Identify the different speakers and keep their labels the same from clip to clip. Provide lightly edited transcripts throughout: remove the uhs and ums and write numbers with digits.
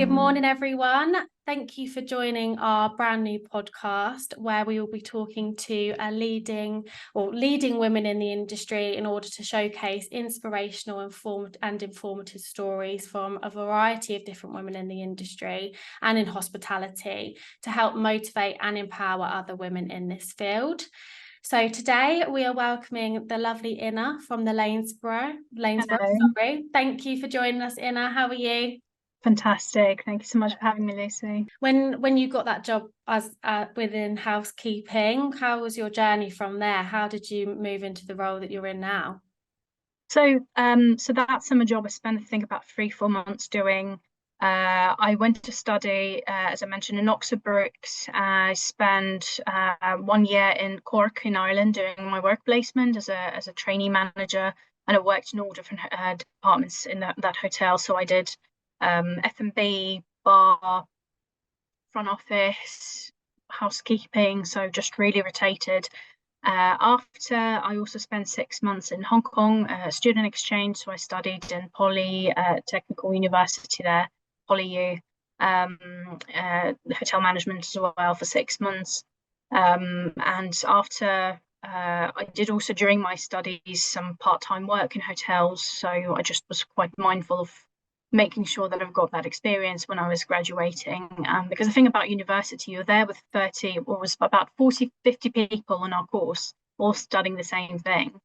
Speaker 1: Good morning, everyone. Thank you for joining our brand new podcast, where we will be talking to leading women in the industry in order to showcase inspirational, and informative stories from a variety of different women in the industry and in hospitality to help motivate and empower other women in this field. So today we are welcoming the lovely Inna from the Lanesborough. Sorry. Thank you for joining us, Inna. How are you?
Speaker 2: Fantastic. Thank you so much for having me, Lucy.
Speaker 1: When you got that job as within housekeeping, how was your journey from there? How did you move into the role that you're in now?
Speaker 2: So that summer job I spent, I think, about 3-4 months doing. I went to study, as I mentioned, in Oxford Brookes. I spent 1 year in Cork in Ireland doing my work placement as a trainee manager, and I worked in all different departments in that hotel. So I did F&B, bar, front office, housekeeping, so just really rotated. After, I also spent 6 months in Hong Kong, student exchange, so I studied in Poly Technical University there, PolyU, hotel management as well for 6 months. And after, I did also during my studies some part-time work in hotels, so I just was quite mindful of making sure that I've got that experience when I was graduating. Because the thing about university, you're there with 30, or was about 40, 50 people on our course, all studying the same thing,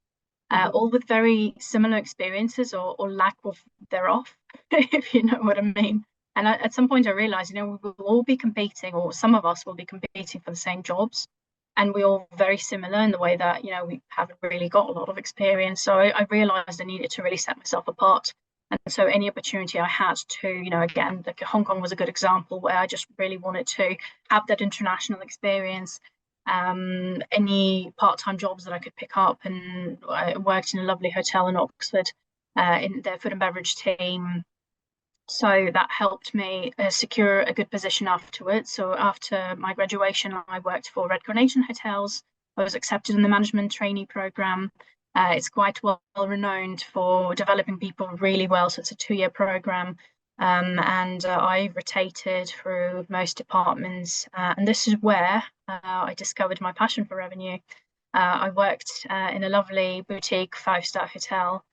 Speaker 2: all with very similar experiences or lack of thereof, if you know what I mean. And at some point I realized, we will all be competing, or some of us will be competing for the same jobs. And we're all very similar in the way that, we haven't really got a lot of experience. So I realized I needed to really set myself apart. And so any opportunity I had to, again, like Hong Kong was a good example where I just really wanted to have that international experience. Any part-time jobs that I could pick up, and I worked in a lovely hotel in Oxford in their food and beverage team. So that helped me secure a good position afterwards. So after my graduation, I worked for Red Carnation Hotels. I was accepted in the management trainee program. It's quite well renowned for developing people really well. So it's a 2-year program. And I rotated through most departments. And this is where I discovered my passion for revenue. I worked in a lovely boutique 5-star hotel,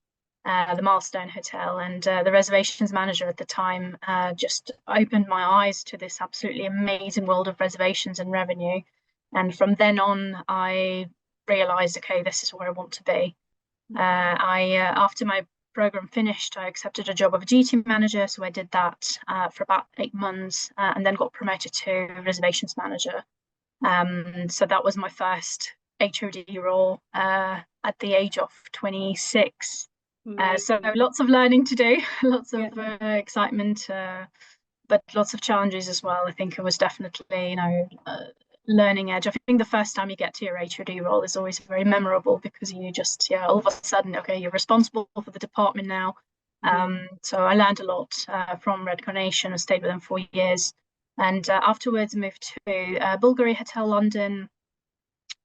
Speaker 2: the Milestones Hotel, and the reservations manager at the time just opened my eyes to this absolutely amazing world of reservations and revenue. And from then on, I realized, okay, this is where I want to be. After my program finished, I accepted a job of a duty manager. So I did that for about 8 months, and then got promoted to reservations manager. So that was my first HOD role at the age of 26. So lots of learning to do, lots of excitement, but lots of challenges as well. I think it was definitely, learning edge. I think the first time you get to your HOD role is always very memorable, because you just, all of a sudden, okay, you're responsible for the department now. So I learned a lot from Red Carnation. I stayed with them 4 years. And afterwards moved to Bulgari Hotel London.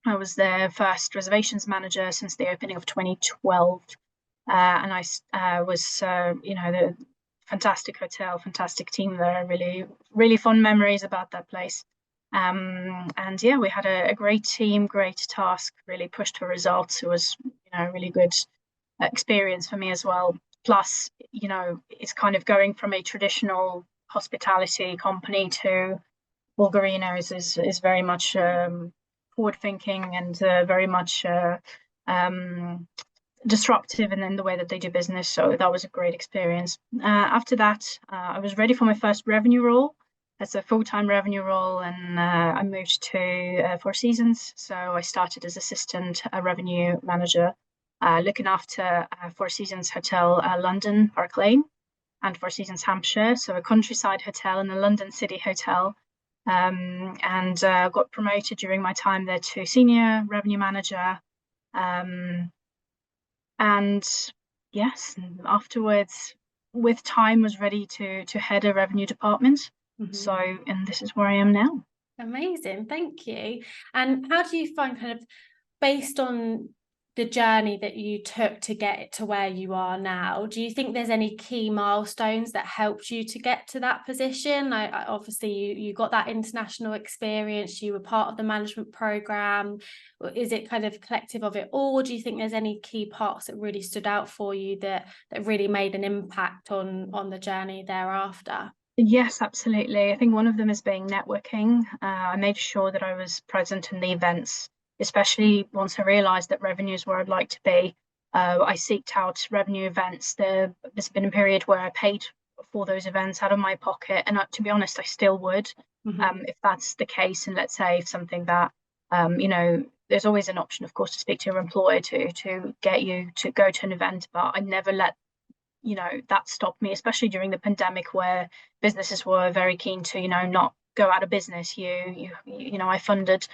Speaker 2: I was their first reservations manager since the opening of 2012. And I was, the fantastic hotel, fantastic team there. Really, really fond memories about that place. And yeah, we had a great team, great task, really pushed for results. It was, a really good experience for me as well. Plus, it's kind of going from a traditional hospitality company to Bulgari, is very much forward thinking and very much disruptive in the way that they do business. So that was a great experience. After that, I was ready for my first revenue role. As a full-time revenue role, and I moved to Four Seasons. So I started as assistant revenue manager, looking after Four Seasons Hotel London Park Lane and Four Seasons Hampshire, so a countryside hotel and a London City hotel, and got promoted during my time there to senior revenue manager. And yes, afterwards, with time, was ready to head a revenue department. So, and this is where I am now.
Speaker 1: Amazing, thank you. And how do you find, kind of based on the journey that you took to get to where you are now, do you think there's any key milestones that helped you to get to that position? Obviously you got that international experience, you were part of the management program. Is it kind of collective of it all? Do you think there's any key parts that really stood out for you that really made an impact on the journey thereafter?
Speaker 2: Yes, absolutely. I think one of them is being networking. I made sure that I was present in the events, especially once I realized that revenue is where I'd like to be. I seeked out revenue events. There's been a period where I paid for those events out of my pocket, and to be honest, I still would, if that's the case. And let's say something that, there's always an option, of course, to speak to your employer to get you to go to an event, but I never let that stopped me, especially during the pandemic, where businesses were very keen to not go out of business. I funded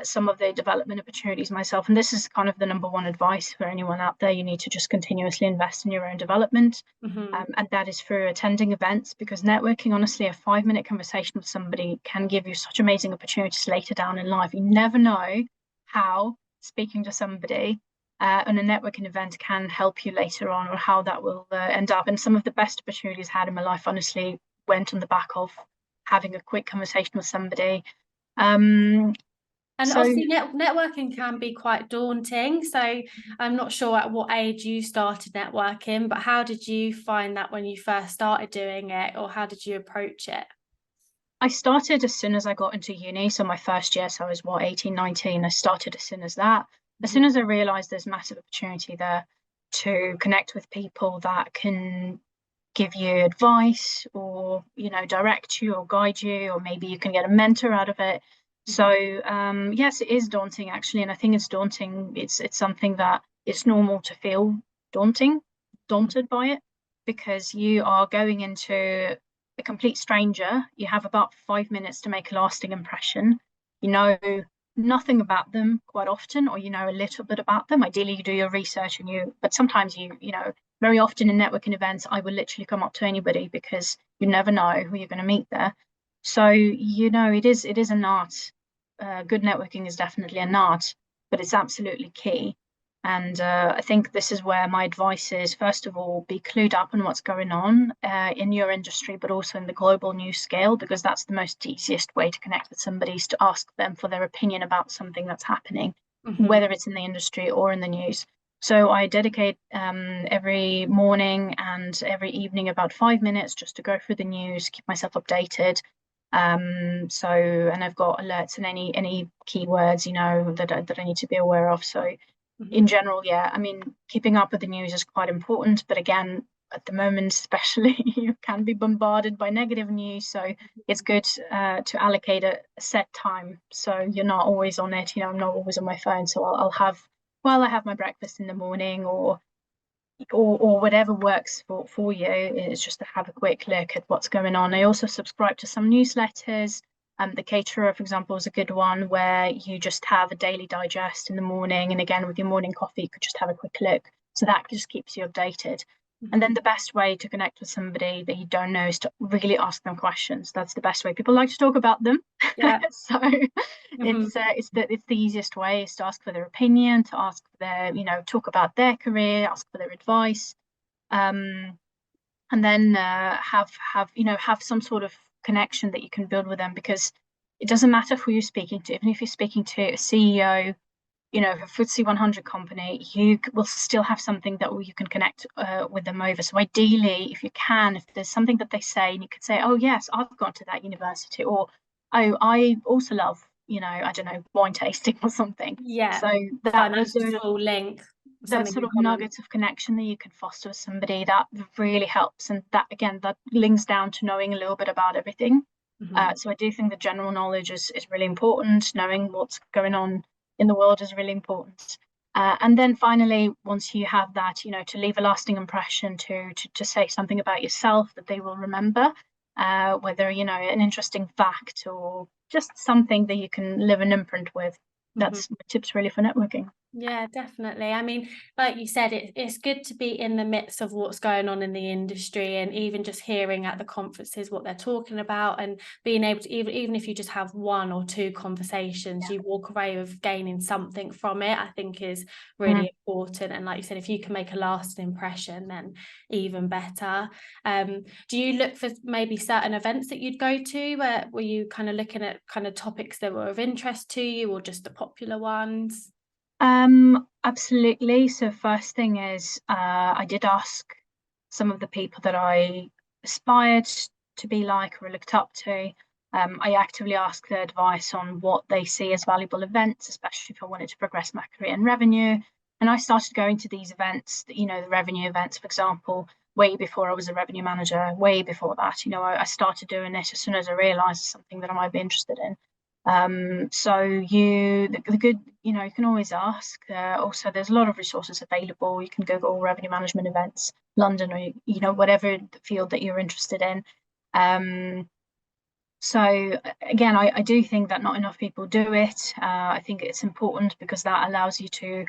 Speaker 2: some of the development opportunities myself, and this is kind of the number one advice for anyone out there. You need to just continuously invest in your own development, and that is through attending events, because networking, honestly, a 5-minute conversation with somebody can give you such amazing opportunities later down in life. You never know how speaking to somebody and a networking event can help you later on, or how that will end up. And some of the best opportunities I had in my life, honestly, went on the back of having a quick conversation with somebody.
Speaker 1: And obviously networking can be quite daunting. So I'm not sure at what age you started networking, but how did you find that when you first started doing it, or how did you approach it?
Speaker 2: I started as soon as I got into uni. So my first year, so I was 18, 19. I started as soon as that. As soon as I realized there's massive opportunity there to connect with people that can give you advice, or direct you or guide you, or maybe you can get a mentor out of it. So yes, it is daunting, actually, and I think it's daunting. It's something that it's normal to feel daunted by it, because you are going into a complete stranger. You have about 5 minutes to make a lasting impression. You know nothing about them quite often, or a little bit about them. Ideally, you do your research, but sometimes very often in networking events, I will literally come up to anybody, because you never know who you're going to meet there. So it is an art. Good networking is definitely an art, but it's absolutely key. And I think this is where my advice is: first of all, be clued up on what's going on in your industry, but also in the global news scale, because that's the most easiest way to connect with somebody, is to ask them for their opinion about something that's happening, whether it's in the industry or in the news. So I dedicate every morning and every evening about 5 minutes just to go through the news, keep myself updated. And I've got alerts and any keywords, that I need to be aware of. So in general, yeah, I mean, keeping up with the news is quite important, but again, at the moment especially, you can be bombarded by negative news, so it's good to allocate a set time, so you're not always on it. I'm not always on my phone, so I'll have my breakfast in the morning, or whatever works for you, is just to have a quick look at what's going on. I also subscribe to some newsletters. The Caterer, for example, is a good one, where you just have a daily digest in the morning, and again with your morning coffee you could just have a quick look, so that just keeps you updated. And then the best way to connect with somebody that you don't know is to really ask them questions. That's the best way. People like to talk about them.
Speaker 1: Yeah.
Speaker 2: So it's the easiest way, is to ask for their opinion, to ask for their, talk about their career, ask for their advice, and then have some sort of connection that you can build with them, because it doesn't matter who you're speaking to. Even if you're speaking to a CEO, of a FTSE 100 company, you will still have something that you can connect with them over. So ideally, if you can, if there's something that they say, and you could say, oh yes, I've gone to that university, or oh, I also love, I don't know, wine tasting or something.
Speaker 1: Yeah.
Speaker 2: So those are
Speaker 1: full link.
Speaker 2: That sort of nuggets of connection that you can foster with somebody, that really helps. And that, again, that links down to knowing a little bit about everything. So I do think the general knowledge is really important. Knowing what's going on in the world is really important. And then finally, once you have that, to leave a lasting impression, to say something about yourself that they will remember, whether, an interesting fact, or just something that you can leave an imprint with. That's my tips really for networking.
Speaker 1: Yeah, definitely. I mean, like you said, it's good to be in the midst of what's going on in the industry, and even just hearing at the conferences what they're talking about, and being able to, even if you just have one or two conversations, you walk away with gaining something from it, I think is
Speaker 2: Mm.
Speaker 1: really important. And like you said, if you can make a lasting impression, then even better. Do you look for maybe certain events that you'd go to? Were you kind of looking at kind of topics that were of interest to you, or just the popular ones?
Speaker 2: Absolutely. So first thing is, I did ask some of the people that I aspired to be like or looked up to. I actively asked their advice on what they see as valuable events, especially if I wanted to progress my career in revenue. And I started going to these events, you know, the revenue events, for example, way before I was a revenue manager, way before that. You know, I started doing it as soon as I realized it's something that I might be interested in. So the good, you know, you can always ask. Also, there's a lot of resources available. You can Google revenue management events, London, or you know, whatever the field that you're interested in. So again, I do think that not enough people do it. I think it's important because that allows you to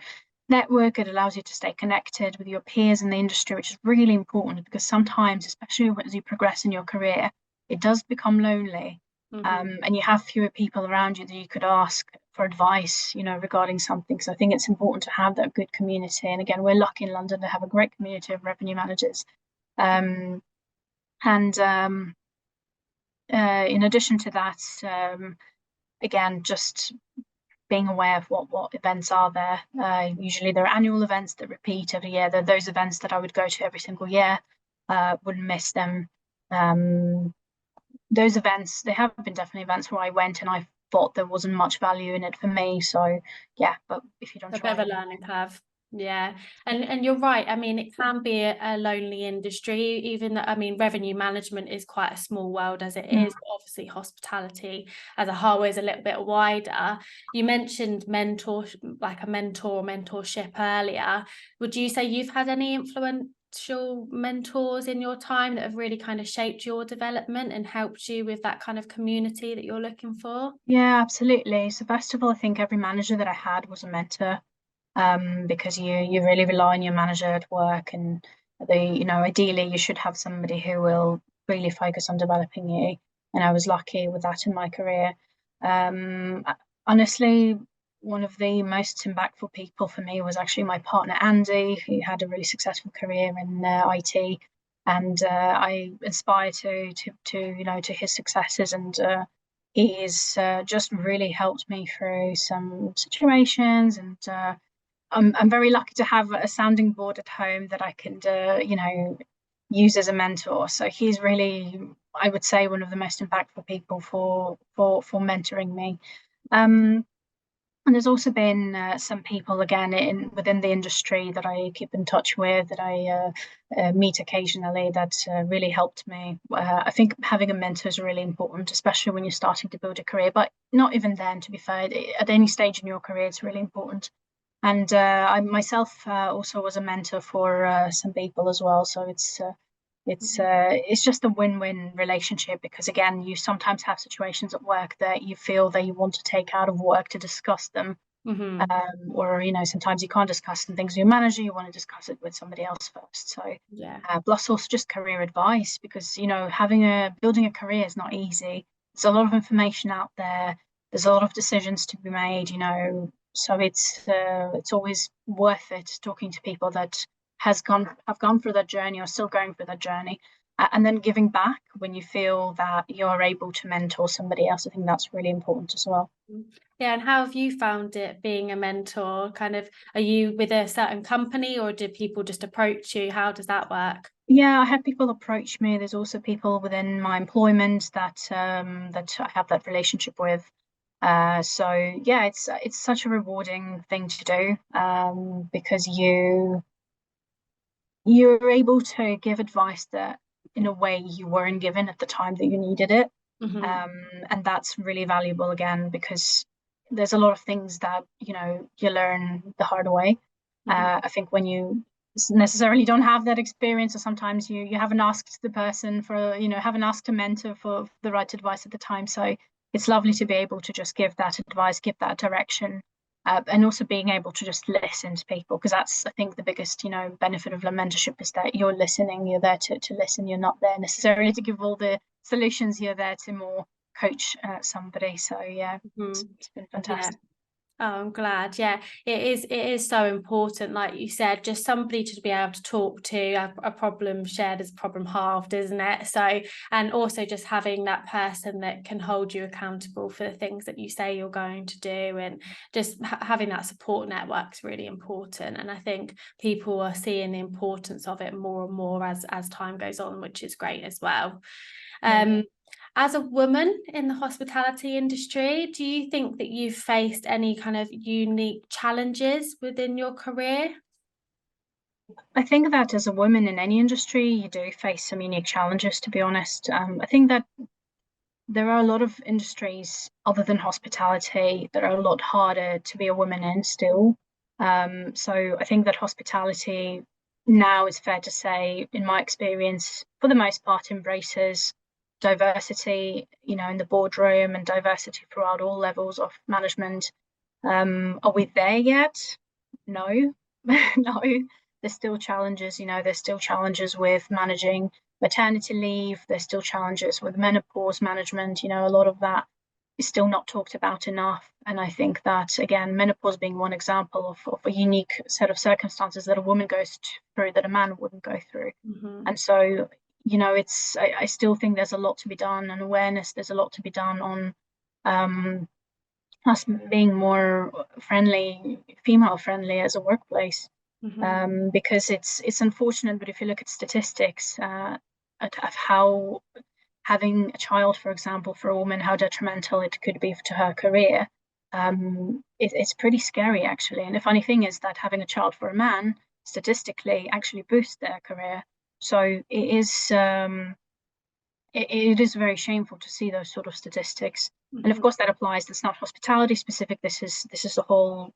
Speaker 2: network, it allows you to stay connected with your peers in the industry, which is really important because sometimes, especially as you progress in your career, it does become lonely. And you have fewer people around you that you could ask for advice, you know, regarding something. So I think it's important to have that good community. And again, we're lucky in London to have a great community of revenue managers. And In addition to that, again, just being aware of what events are there. Usually there are annual events that repeat every year. They're those events that I would go to every single year. Wouldn't miss them. Those events, there have been definitely events where I went and I thought there wasn't much value in it for me. So yeah, but if you don't
Speaker 1: A bit of
Speaker 2: try
Speaker 1: a
Speaker 2: it, you
Speaker 1: learning curve. Yeah. And you're right. I mean, it can be a lonely industry, even though, I mean, revenue management is quite a small world as it
Speaker 2: mm.
Speaker 1: is. But obviously, hospitality as a whole is a little bit wider. You mentioned like a mentor or mentorship earlier. Would you say you've had any influential mentors in your time that have really kind of shaped your development and helped you with that kind of community that you're looking for?
Speaker 2: Yeah, absolutely. So first of all, I think every manager that I had was a mentor. Because you really rely on your manager at work, and you know, ideally you should have somebody who will really focus on developing you. And I was lucky with that in my career. Honestly, one of the most impactful people for me was actually my partner Andy, who had a really successful career in IT, and I aspire to you know, to his successes, and he's just really helped me through some situations, and I'm very lucky to have a sounding board at home that I can, you know, use as a mentor. So he's really, I would say, one of the most impactful people for mentoring me. Um, and there's also been some people again in within the industry that I keep in touch with, that I meet occasionally, that really helped me. I think having a mentor is really important, especially when you're starting to build a career. But not even then, to be fair, at any stage in your career, it's really important. And I myself also was a mentor for some people as well. So it's just a win-win relationship, because again, you sometimes have situations at work that you feel that you want to take out of work to discuss them.
Speaker 1: Mm-hmm.
Speaker 2: Or you know, sometimes you can't discuss some things with your manager, you want to discuss it with somebody else first. So
Speaker 1: Yeah.
Speaker 2: plus also just career advice, because you know, having a building a career is not easy. There's a lot of information out there, there's a lot of decisions to be made, you know, so it's always worth it talking to people that have gone through that journey or still going through that journey, and then giving back when you feel that you're able to mentor somebody else. I think that's really important as well.
Speaker 1: Yeah, and how have you found it being a mentor? Kind of, are you with a certain company, or do people just approach you? How does that work?
Speaker 2: Yeah, I have people approach me. There's also people within my employment that that I have that relationship with. So yeah, it's such a rewarding thing to do, because you're able to give advice that in a way you weren't given at the time that you needed it.
Speaker 1: Mm-hmm.
Speaker 2: um, and that's really valuable again, because there's a lot of things that you know you learn the hard way.
Speaker 1: Mm-hmm.
Speaker 2: I think when you necessarily don't have that experience, or sometimes you haven't asked the person for, you know, haven't asked a mentor for the right advice at the time. So it's lovely to be able to just give that advice, give that direction, and also being able to just listen to people, because that's, I think, the biggest, benefit of mentorship is that you're listening, you're there to listen, you're not there necessarily to give all the solutions, you're there to more coach somebody. So yeah, it's been fantastic.
Speaker 1: Oh, I'm glad. Yeah, it is so important, like you said, just somebody to be able to talk to. A problem shared is a problem halved, isn't it? So, and also just having that person that can hold you accountable for the things that you say you're going to do, and just having that support network is really important. And I think people are seeing the importance of it more and more as time goes on, which is great as well. As a woman in the hospitality industry, do you think that you've faced any kind of unique challenges within your career?
Speaker 2: I think that as a woman in any industry, you do face some unique challenges, to be honest. I think that there are a lot of industries other than hospitality that are a lot harder to be a woman in still. So I think that hospitality now, is fair to say, in my experience, for the most part, embraces diversity, in the boardroom, and diversity throughout all levels of management. Are we there yet? No, no. There's still challenges, there's still challenges with managing maternity leave. There's still challenges with menopause management. A lot of that is still not talked about enough. And I think that, again, menopause being one example of a unique set of circumstances that a woman goes through that a man wouldn't go through. And so, I still think there's a lot to be done, and awareness, there's a lot to be done on us being more friendly, female friendly as a workplace. Because it's unfortunate, but if you look at statistics of how having a child, for example, for a woman, how detrimental it could be to her career, it's pretty scary, actually. And the funny thing is that having a child for a man statistically actually boosts their career. So it is very shameful to see those sort of statistics. And of course that applies, that's not hospitality specific, this is the whole,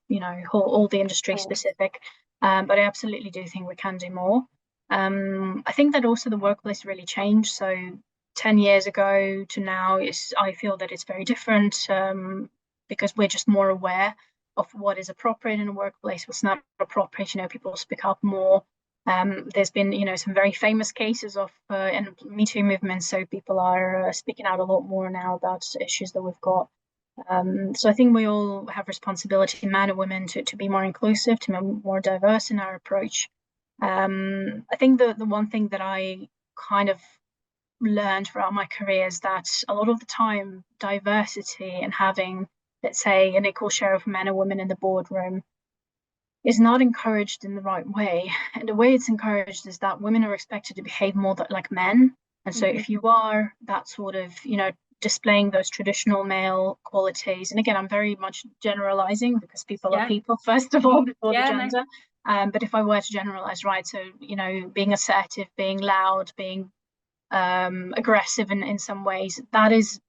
Speaker 2: all the industry specific. But I absolutely do think we can do more. I think that also the workplace really changed. So 10 years ago to now, I feel that it's very different, because we're just more aware of what is appropriate in a workplace, what's not appropriate. People speak up more. There's been, some very famous cases of and Me Too movements, so people are speaking out a lot more now about issues that we've got. So I think we all have responsibility, men and women, to be more inclusive, to be more diverse in our approach. I think the one thing that I kind of learned throughout my career is that a lot of the time, diversity and having, let's say, an equal share of men and women in the boardroom is not encouraged in the right way. And the way it's encouraged is that women are expected to behave more like men. And so if you are that sort of, displaying those traditional male qualities, and again, I'm very much generalizing because people are people, first of all, before the gender. But if I were to generalize, right, so, being assertive, being loud, being aggressive in some ways, that is,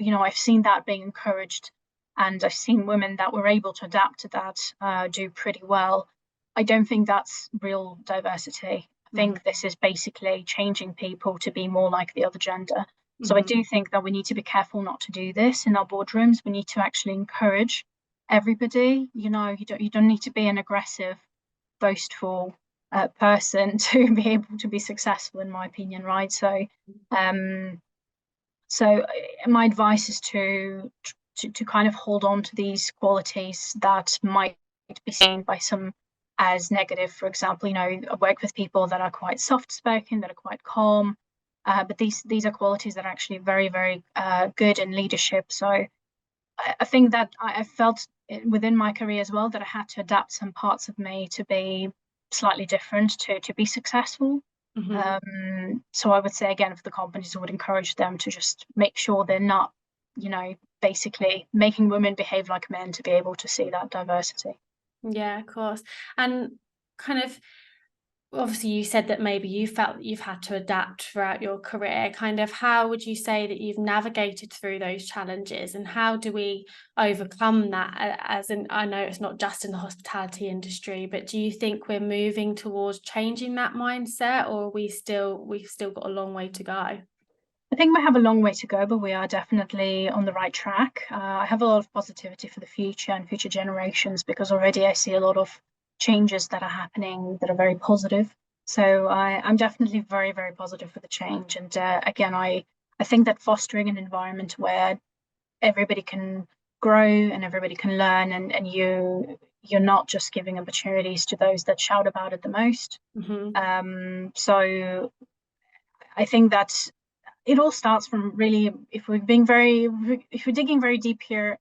Speaker 2: I've seen that being encouraged. And I've seen women that were able to adapt to that do pretty well. I don't think that's real diversity. I think this is basically changing people to be more like the other gender. So I do think that we need to be careful not to do this in our boardrooms. We need to actually encourage everybody. You don't need to be an aggressive, boastful person to be able to be successful, in my opinion, right? So my advice is to kind of hold on to these qualities that might be seen by some as negative. For example, I work with people that are quite soft-spoken, that are quite calm, but these are qualities that are actually very, very good in leadership. So I think that I felt within my career as well that I had to adapt some parts of me to be slightly different to be successful. So I would say, again, for the companies, I would encourage them to just make sure they're not, basically making women behave like men, to be able to see that diversity.
Speaker 1: Yeah, of course. And kind of, obviously you said that maybe you felt that you've had to adapt throughout your career. Kind of, how would you say that you've navigated through those challenges, and how do we overcome that? As in, I know it's not just in the hospitality industry, but do you think we're moving towards changing that mindset, or we've still got a long way to go?
Speaker 2: I think we have a long way to go, but we are definitely on the right track. I have a lot of positivity for the future and future generations because already I see a lot of changes that are happening that are very positive. So I'm definitely very, very positive for the change. And again, I think that fostering an environment where everybody can grow and everybody can learn, and you're not just giving opportunities to those that shout about it the most. So I think that it all starts from really, if we're digging very deep here,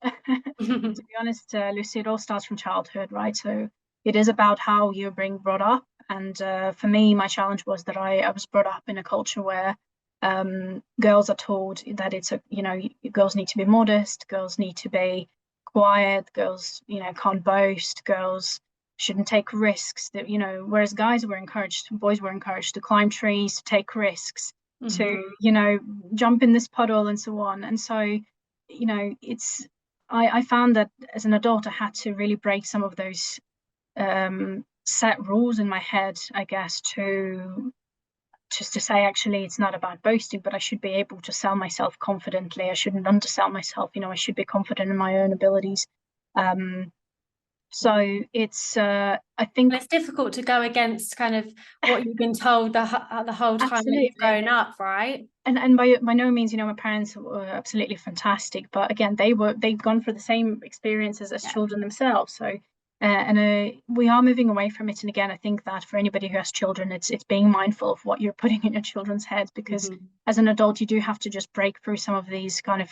Speaker 2: to be honest, Lucy, it all starts from childhood, right? So it is about how you're being brought up. And for me, my challenge was that I was brought up in a culture where girls are told that girls need to be modest, girls need to be quiet, girls, can't boast, girls shouldn't take risks. That, whereas boys were encouraged to climb trees, to take risks, to, jump in this puddle and so on. And so, I found that as an adult, I had to really break some of those set rules in my head, I guess, to just to say, actually, it's not about boasting, but I should be able to sell myself confidently. I shouldn't undersell myself. I should be confident in my own abilities. So it's, I think
Speaker 1: it's difficult to go against kind of what you've been told the whole time that you've grown up, right?
Speaker 2: And by no means, my parents were absolutely fantastic, but again, they've gone through the same experiences as children themselves. So we are moving away from it. And again, I think that for anybody who has children, it's being mindful of what you're putting in your children's heads, because as an adult, you do have to just break through some of these kind of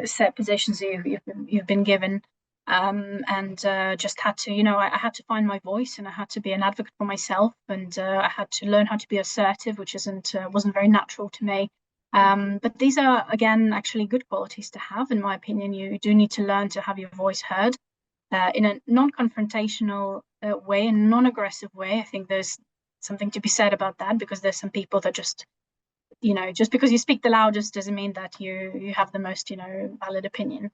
Speaker 2: set positions you've been given. And just had to, I had to find my voice, and I had to be an advocate for myself, and I had to learn how to be assertive, which wasn't very natural to me. But these are, again, actually good qualities to have, in my opinion. You do need to learn to have your voice heard in a non-confrontational way, and non-aggressive way. I think there's something to be said about that, because there's some people that just because you speak the loudest doesn't mean that you have the most valid opinion.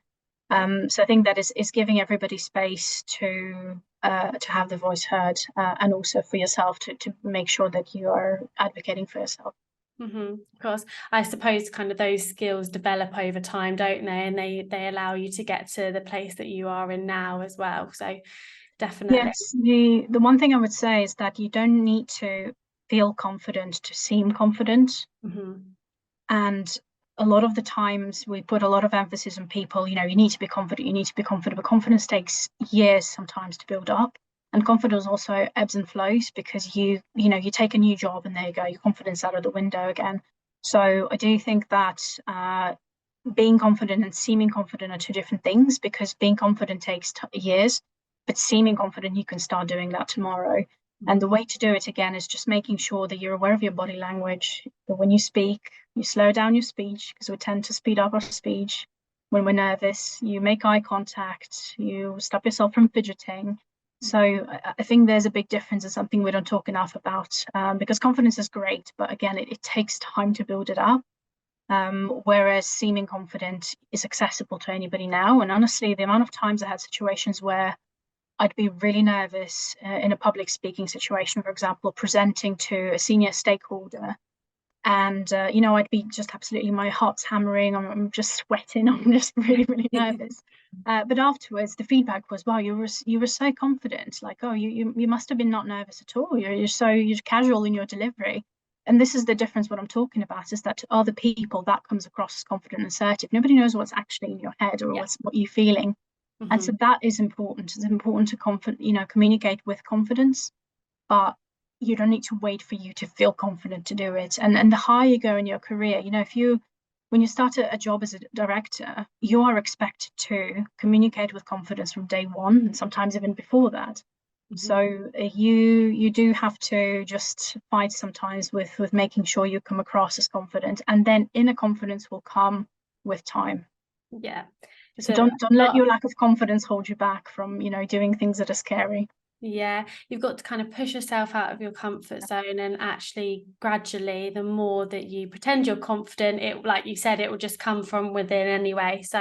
Speaker 2: So I think that is giving everybody space to have the voice heard, and also for yourself to make sure that you are advocating for yourself.
Speaker 1: Of course, I suppose kind of those skills develop over time, don't they? And they allow you to get to the place that you are in now as well. So definitely.
Speaker 2: Yes, the one thing I would say is that you don't need to feel confident to seem confident. And a lot of the times we put a lot of emphasis on people, you need to be confident, but confidence takes years sometimes to build up. And confidence also ebbs and flows, because you take a new job and there you go, your confidence out of the window again. So I do think that being confident and seeming confident are two different things, because being confident takes years, but seeming confident, you can start doing that tomorrow. And the way to do it, again, is just making sure that you're aware of your body language, that when you speak, you slow down your speech, because we tend to speed up our speech. When we're nervous, you make eye contact, you stop yourself from fidgeting. So I think there's a big difference, and something we don't talk enough about, because confidence is great, but again, it takes time to build it up. Whereas seeming confident is accessible to anybody now. And honestly, the amount of times I had situations where I'd be really nervous in a public speaking situation, for example, presenting to a senior stakeholder. And, I'd be just absolutely, my heart's hammering, I'm just sweating, I'm just really, really nervous. But afterwards, the feedback was, wow, you were so confident. Like, oh, you must have been not nervous at all. You're casual in your delivery. And this is the difference. What I'm talking about is that to other people, that comes across as confident and assertive. Nobody knows what's actually in your head, or what you're feeling. And so that is important. It's important to communicate with confidence, but you don't need to wait for you to feel confident to do it. And the higher you go in your career, when you start a job as a director, you are expected to communicate with confidence from day one, and sometimes even before that. So you do have to just fight sometimes with making sure you come across as confident, and then inner confidence will come with time.
Speaker 1: Yeah.
Speaker 2: So don't let your lack of confidence hold you back from, doing things that are scary.
Speaker 1: Yeah, you've got to kind of push yourself out of your comfort zone, and actually gradually, the more that you pretend you're confident, it, like you said, it will just come from within anyway. So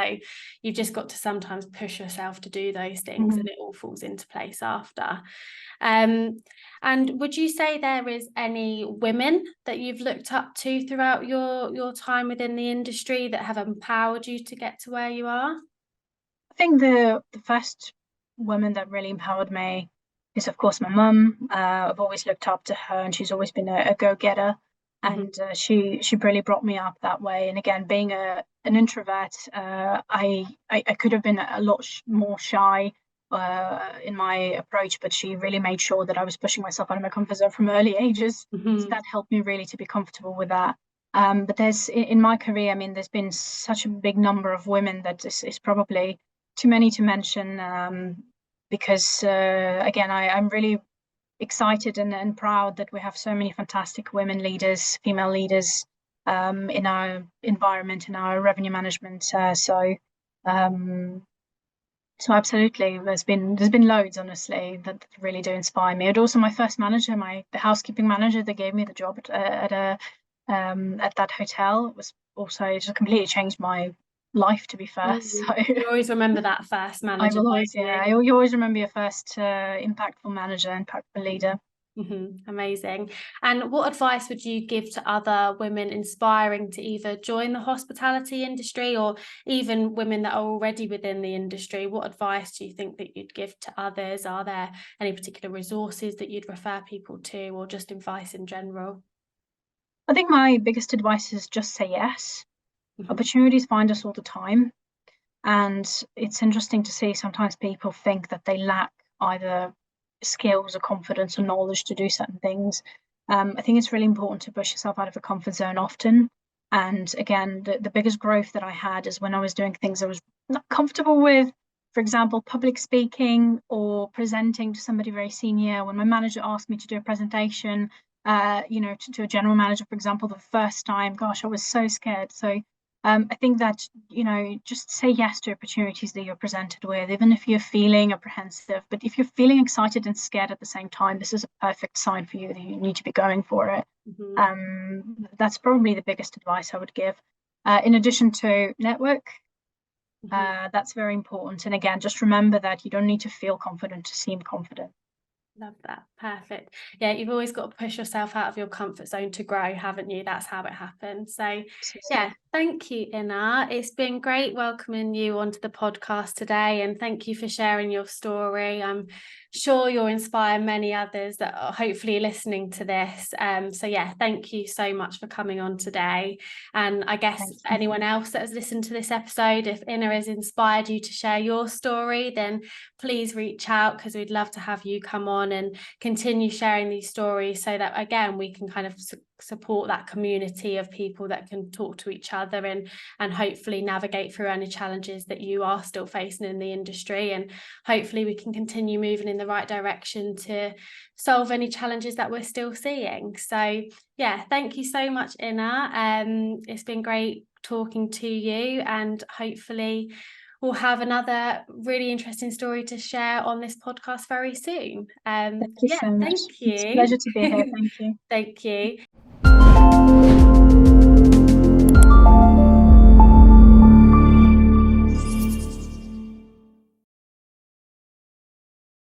Speaker 1: you've just got to sometimes push yourself to do those things, and it all falls into place after. Um, and would you say there is any women that you've looked up to throughout your time within the industry that have empowered you to get to where you are?
Speaker 2: I think the first woman that really empowered me is, of course, my mum. I've always looked up to her, and she's always been a go-getter.
Speaker 1: Mhm.
Speaker 2: And she really brought me up that way. And again, being an introvert, I could have been a lot more shy in my approach, but she really made sure that I was pushing myself out of my comfort zone from early ages. So
Speaker 1: Mhm.
Speaker 2: that helped me really to be comfortable with that. But there's in my career, I mean, there's been such a big number of women that is probably too many to mention, because again, I'm really excited and proud that we have so many fantastic women leaders, female leaders, in our environment, in our revenue management. Um, so absolutely, there's been loads, honestly, that really do inspire me. And also my first manager, the housekeeping manager that gave me the job at that hotel, was also just completely changed my life, to be fair. So
Speaker 1: You always remember that first
Speaker 2: I
Speaker 1: manager,
Speaker 2: will
Speaker 1: don't
Speaker 2: always, yeah,
Speaker 1: you?
Speaker 2: you always remember your first impactful manager, impactful leader.
Speaker 1: Amazing. And what advice would you give to other women inspiring to either join the hospitality industry, or even women that are already within the industry? What advice do you think that you'd give to others? Are there any particular resources that you'd refer people to, or just advice in general?
Speaker 2: I think my biggest advice is just say yes.
Speaker 1: Mhm.
Speaker 2: Opportunities find us all the time. And it's interesting to see sometimes people think that they lack either skills or confidence or knowledge to do certain things. I think it's really important to push yourself out of a comfort zone often. And again, the biggest growth that I had is when I was doing things I was not comfortable with. For example, public speaking or presenting to somebody very senior. When my manager asked me to do a presentation, to a general manager, for example, the first time, gosh, I was so scared. So I think that, just say yes to opportunities that you're presented with, even if you're feeling apprehensive. But if you're feeling excited and scared at the same time, this is a perfect sign for you that you need to be going for it.
Speaker 1: Mhm.
Speaker 2: That's probably the biggest advice I would give. In addition to network,
Speaker 1: Mhm.
Speaker 2: that's very important. And again, just remember that you don't need to feel confident to seem confident.
Speaker 1: Love that. Perfect. Yeah, you've always got to push yourself out of your comfort zone to grow, haven't you? That's how it happens. So, yeah,
Speaker 2: Absolutely.
Speaker 1: thank you, Inna. It's been great welcoming you onto the podcast today, and thank you for sharing your story. I'm sure you'll inspire many others that are hopefully listening to this. So, yeah, thank you so much for coming on today. And I guess
Speaker 2: Thank you.
Speaker 1: anyone else that has listened to this episode, if Inna has inspired you to share your story, then please reach out, because we'd love to have you come on and continue sharing these stories, so that again we can kind of support that community of people that can talk to each other, and hopefully navigate through any challenges that you are still facing in the industry, and hopefully we can continue moving in the right direction to solve any challenges that we're still seeing. So yeah, thank you so much, Inna. It's been great talking to you, and hopefully we'll have another really interesting story to share on this podcast very soon.
Speaker 2: Thank you
Speaker 1: Yeah,
Speaker 2: so much.
Speaker 1: thank
Speaker 2: It's a
Speaker 1: you.
Speaker 2: pleasure to be here. Thank you.
Speaker 1: Thank you.